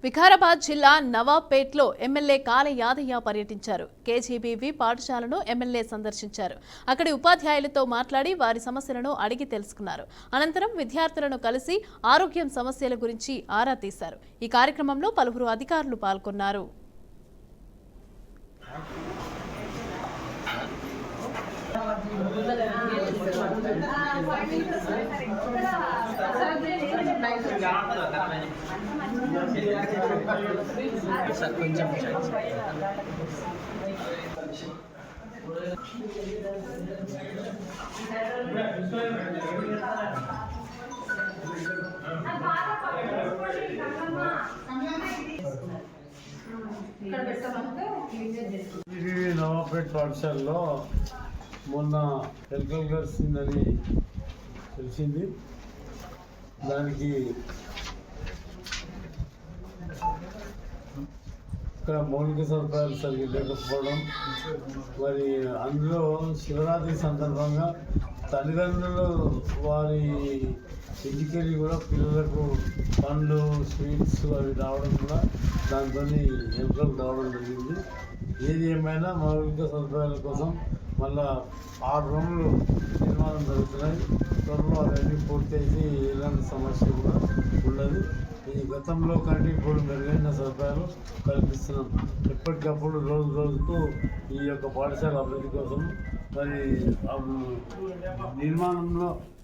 వికారాబాద్ జిల్లా నవాబ్పేట్లో ఎమ్మెల్యే కాళ యాదయ్య పర్యటించారు. కేజీబీవీ పాఠశాలను ఎమ్మెల్యే సందర్శించారు. అక్కడి ఉపాధ్యాయులతో మాట్లాడి వారి సమస్యలను అడిగి తెలుసుకున్నారు. అనంతరం విద్యార్థులను కలిసి ఆరోగ్యం సమస్యల గురించి ఆరా తీశారు. ఈ కార్యక్రమంలో పలువురు అధికారులు పాల్గొన్నారు. నవాబ్పేట్ పాఠశాలలో మొన్న ఎలకలు కలిసిందని తెలిసింది. దానికి ఇక్కడ మౌలిక సదుపాయాలు సరిగ్గా లేకపోవడం, మరి అందులో శివరాత్రి సందర్భంగా తల్లిదండ్రులు వారి ఇంటికెళ్ళి కూడా పిల్లలకు పండ్లు స్వీట్స్ అవి రావడం కూడా దాంతో ఎలుకలు రావడం జరిగింది. ఏది ఏమైనా మౌలిక సదుపాయాల కోసం మళ్ళా 6 రూములు నిర్మాణం జరుగుతున్నాయి. త్వరలో అవన్నీ పూర్తయితే ఎలాంటి సమస్య కూడా ఉండదు. ఈ గతంలో కంటే ఇప్పుడు మెరుగైన సదుపాయాలు కల్పిస్తున్నాం. ఎప్పటికప్పుడు రోజు రోజుకు ఈ యొక్క పాఠశాల అభివృద్ధి కోసం మరి నిర్మాణంలో